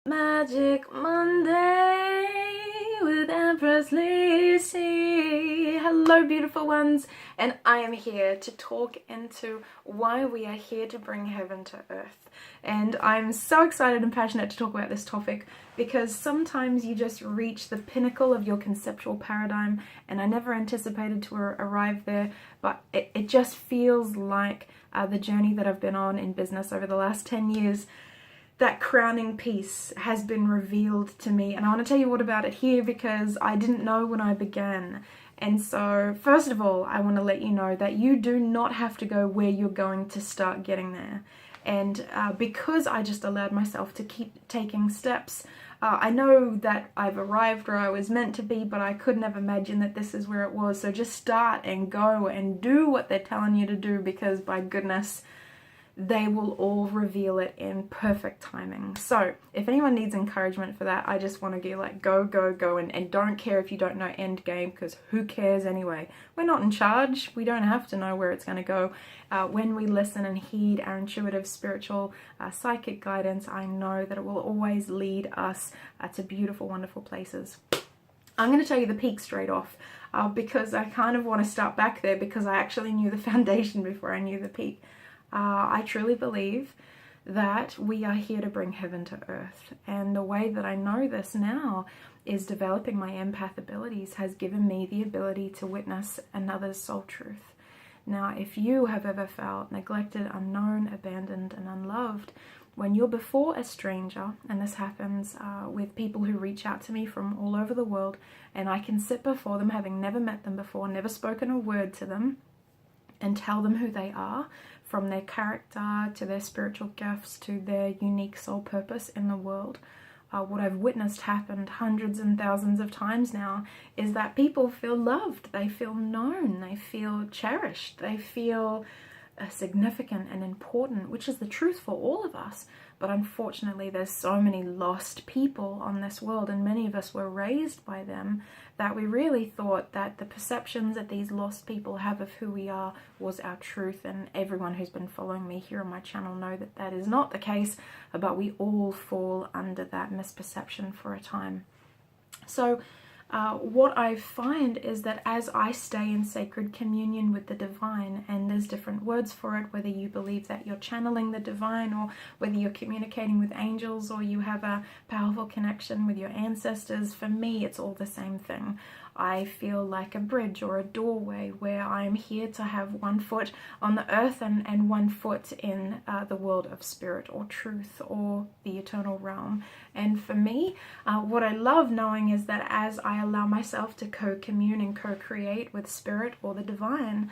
Magic Monday with Empress Lucy. Hello, beautiful ones, and I am here to talk into why we are here to bring heaven to earth. And I'm so excited and passionate to talk about this topic because sometimes you just reach the pinnacle of your conceptual paradigm, and I never anticipated to arrive there, but it just feels like the journey that I've been on in business over the last 10 years. That crowning piece has been revealed to me, and I want to tell you what about it here because I didn't know when I began. And so first of all, I want to let you know that you do not have to go where you're going to start getting there. And because I just allowed myself to keep taking steps, I know that I've arrived where I was meant to be, but I couldn't have imagined that this is where it was. So just start and go and do what they're telling you to do, because by goodness, they will all reveal it in perfect timing. So if anyone needs encouragement for that, I just want to be like, go, go, go, and don't care if you don't know end game, because who cares anyway? We're not in charge. We don't have to know where it's going to go. When we listen and heed our intuitive, spiritual, psychic guidance, I know that it will always lead us to beautiful, wonderful places. I'm going to tell you the peak straight off, because I kind of want to start back there, because I actually knew the foundation before I knew the peak. I truly believe that we are here to bring heaven to earth, and the way that I know this now is developing my empath abilities has given me the ability to witness another's soul truth. Now, if you have ever felt neglected, unknown, abandoned, and unloved, when you're before a stranger, and this happens with people who reach out to me from all over the world, and I can sit before them having never met them before, never spoken a word to them, and tell them who they are, from their character to their spiritual gifts to their unique soul purpose in the world. What I've witnessed happened hundreds and thousands of times now is that people feel loved, they feel known, they feel cherished, they feel significant and important, which is the truth for all of us. But unfortunately, there's so many lost people on this world, and many of us were raised by them, that we really thought that the perceptions that these lost people have of who we are was our truth. And everyone who's been following me here on my channel know that that is not the case, but we all fall under that misperception for a time. So what I find is that as I stay in sacred communion with the divine, and there's different words for it, whether you believe that you're channeling the divine, or whether you're communicating with angels, or you have a powerful connection with your ancestors, for me it's all the same thing. I feel like a bridge or a doorway where I'm here to have one foot on the earth and one foot in the world of spirit or truth or the eternal realm. And for me, what I love knowing is that as I allow myself to co-commune and co-create with spirit or the divine,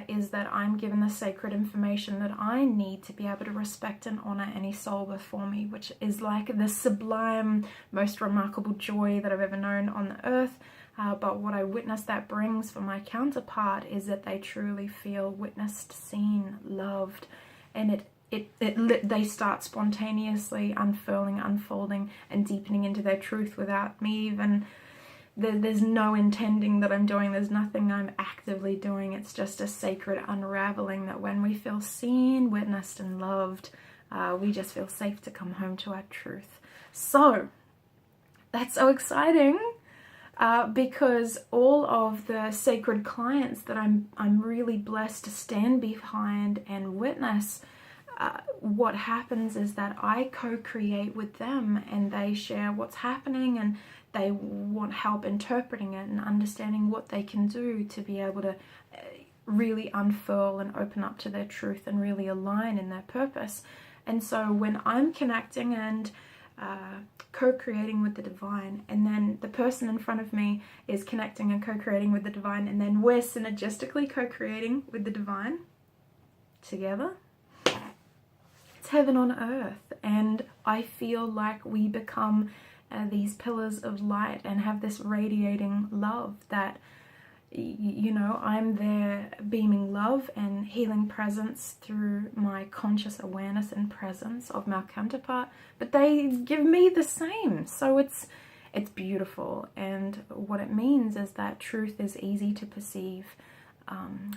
is that I'm given the sacred information that I need to be able to respect and honor any soul before me, which is like the sublime, most remarkable joy that I've ever known on the earth. But what I witness that brings for my counterpart is that they truly feel witnessed, seen, loved, and they start spontaneously unfurling, unfolding, and deepening into their truth without me even. There's no intending that I'm doing. There's nothing I'm actively doing. It's just a sacred unraveling that when we feel seen, witnessed, and loved, we just feel safe to come home to our truth. So that's so exciting. Because all of the sacred clients that I'm really blessed to stand behind and witness, what happens is that I co-create with them, and they share what's happening, and they want help interpreting it and understanding what they can do to be able to really unfurl and open up to their truth and really align in their purpose. And so when I'm connecting and co-creating with the divine, and then the person in front of me is connecting and co-creating with the divine, and then we're synergistically co-creating with the divine together, it's heaven on earth. And I feel like we become these pillars of light and have this radiating love that, you know, I'm there beaming love and healing presence through my conscious awareness and presence of my counterpart, but they give me the same. So it's beautiful, and what it means is that truth is easy to perceive,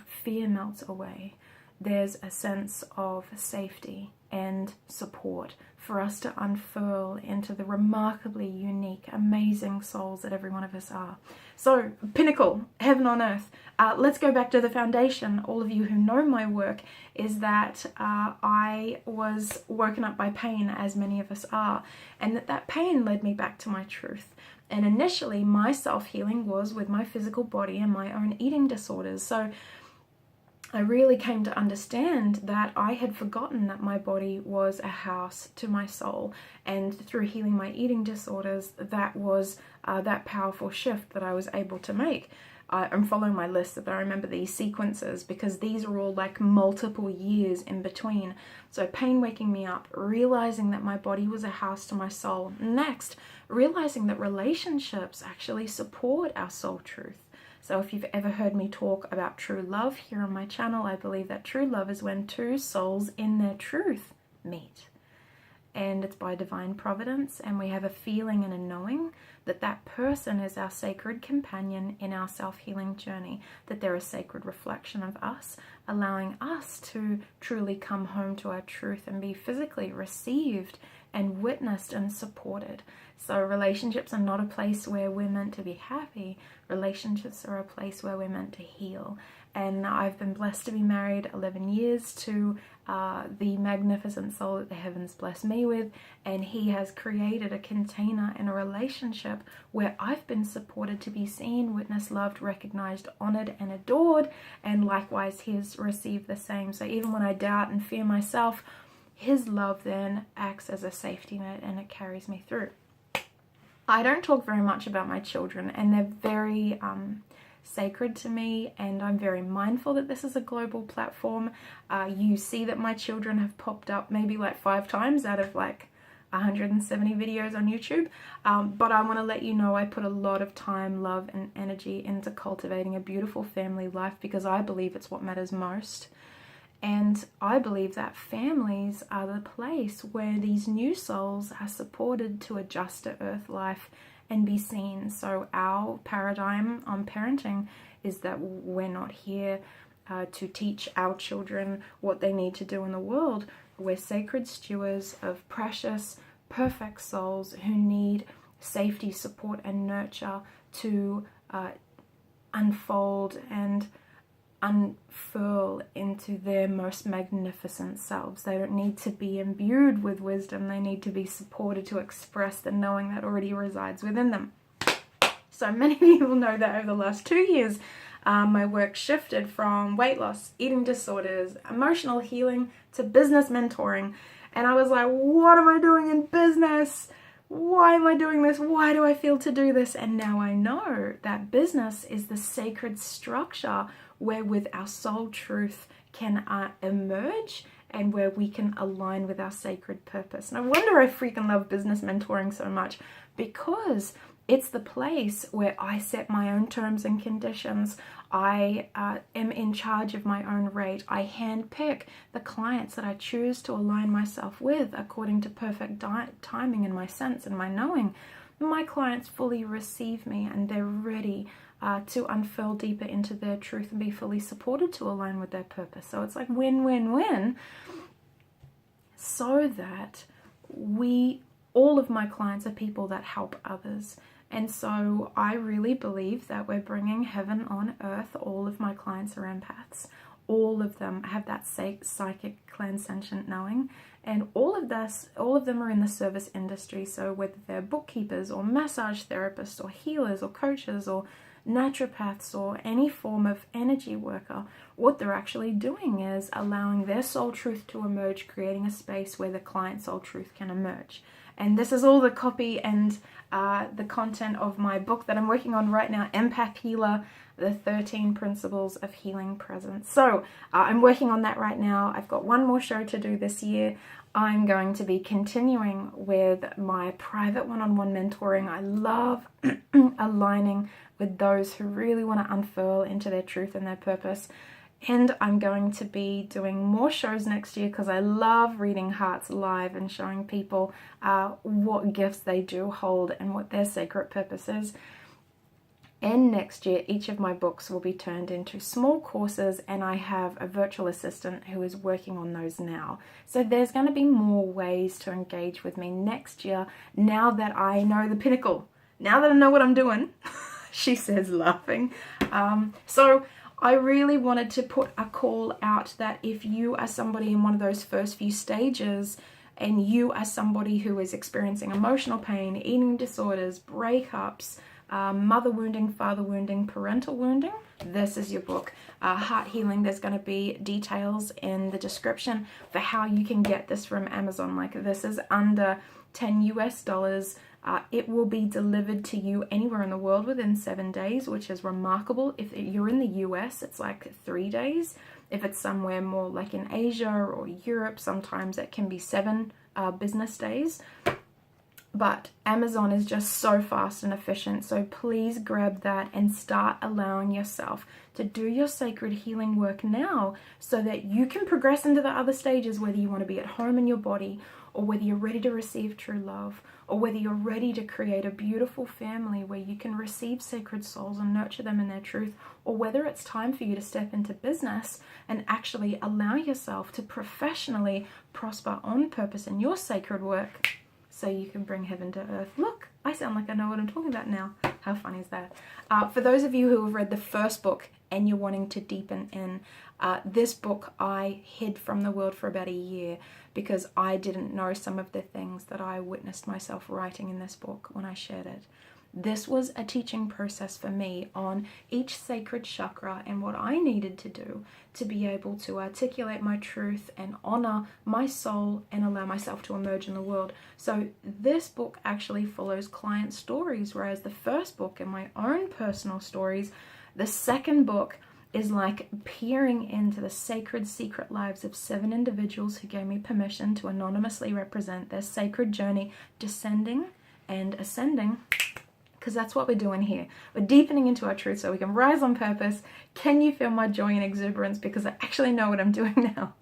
fear melts away, there's a sense of safety and support for us to unfurl into the remarkably unique, amazing souls that every one of us are. So, pinnacle, heaven on earth. Let's go back to the foundation. All of you who know my work, is that I was woken up by pain, as many of us are, and that pain led me back to my truth. And initially, my self-healing was with my physical body and my own eating disorders. So I really came to understand that I had forgotten that my body was a house to my soul, and through healing my eating disorders, that was that powerful shift that I was able to make. I'm following my list so that I remember these sequences, because these are all like multiple years in between. So pain waking me up, realizing that my body was a house to my soul. Next, realizing that relationships actually support our soul truth. So if you've ever heard me talk about true love here on my channel, I believe that true love is when two souls in their truth meet. And it's by divine providence, and we have a feeling and a knowing that that person is our sacred companion in our self-healing journey, that they're a sacred reflection of us, allowing us to truly come home to our truth and be physically received and witnessed and supported. So relationships are not a place where we're meant to be happy. Relationships are a place where we're meant to heal. And I've been blessed to be married 11 years to the magnificent soul that the heavens bless me with, and he has created a container and a relationship where I've been supported to be seen, witnessed, loved, recognized, honored, and adored, and likewise he has received the same. So even when I doubt and fear myself, his love then acts as a safety net and it carries me through. I don't talk very much about my children, and they're very sacred to me, and I'm very mindful that this is a global platform. You see that my children have popped up maybe like 5 times out of like 170 videos on YouTube, but I want to let you know I put a lot of time, love, and energy into cultivating a beautiful family life, because I believe it's what matters most. And I believe that families are the place where these new souls are supported to adjust to earth life and be seen. So our paradigm on parenting is that we're not here to teach our children what they need to do in the world. We're sacred stewards of precious, perfect souls who need safety, support, and nurture to unfold and unfurl into their most magnificent selves. They don't need to be imbued with wisdom. They need to be supported to express the knowing that already resides within them. So many people know that over the last 2 years, my work shifted from weight loss, eating disorders, emotional healing to business mentoring. And I was like, what am I doing in business? Why am I doing this? Why do I feel to do this? And now I know that business is the sacred structure where with our soul truth can emerge, and where we can align with our sacred purpose. No wonder I freaking love business mentoring so much, because it's the place where I set my own terms and conditions. I am in charge of my own rate. I handpick the clients that I choose to align myself with according to perfect timing and my sense and my knowing. My clients fully receive me, and they're ready to unfurl deeper into their truth and be fully supported to align with their purpose. So it's like win-win-win, so that all of my clients are people that help others. And so I really believe that we're bringing heaven on earth. All of my clients are empaths. All of them have that psychic clairsentient knowing, and all of them are in the service industry. So whether they're bookkeepers or massage therapists or healers or coaches or naturopaths or any form of energy worker, what they're actually doing is allowing their soul truth to emerge, creating a space where the client soul truth can emerge. And this is all the copy and the content of my book that I'm working on right now, Empath Healer, the 13 Principles of Healing Presence. So I'm working on that right now. I've got one more show to do this year. I'm going to be continuing with my private one-on-one mentoring. I love aligning with those who really want to unfurl into their truth and their purpose. And I'm going to be doing more shows next year, because I love reading hearts live and showing people what gifts they do hold and what their sacred purpose is. And next year, each of my books will be turned into small courses, and I have a virtual assistant who is working on those now. So there's going to be more ways to engage with me next year now that I know the pinnacle. Now that I know what I'm doing, she says, laughing. So I really wanted to put a call out that if you are somebody in one of those first few stages, and you are somebody who is experiencing emotional pain, eating disorders, breakups, mother wounding, father wounding, parental wounding, this is your book. Heart Healing, there's going to be details in the description for how you can get this from Amazon. Like, this is under $10 US. It will be delivered to you anywhere in the world within 7 days, which is remarkable. If you're in the US, it's like 3 days. If it's somewhere more like in Asia or Europe, sometimes it can be 7 business days. But Amazon is just so fast and efficient, so please grab that and start allowing yourself to do your sacred healing work now so that you can progress into the other stages, whether you want to be at home in your body, or whether you're ready to receive true love, or whether you're ready to create a beautiful family where you can receive sacred souls and nurture them in their truth, or whether it's time for you to step into business and actually allow yourself to professionally prosper on purpose in your sacred work, so you can bring heaven to earth. Look, I sound like I know what I'm talking about now. How fun is that? For those of you who have read the first book and you're wanting to deepen in, this book I hid from the world for about a year because I didn't know some of the things that I witnessed myself writing in this book when I shared it. This was a teaching process for me on each sacred chakra and what I needed to do to be able to articulate my truth and honor my soul and allow myself to emerge in the world. So this book actually follows client stories, whereas the first book and my own personal stories, the second book is like peering into the sacred secret lives of 7 individuals who gave me permission to anonymously represent their sacred journey, descending and ascending. Because that's what we're doing here. We're deepening into our truth so we can rise on purpose. Can you feel my joy and exuberance? Because I actually know what I'm doing now.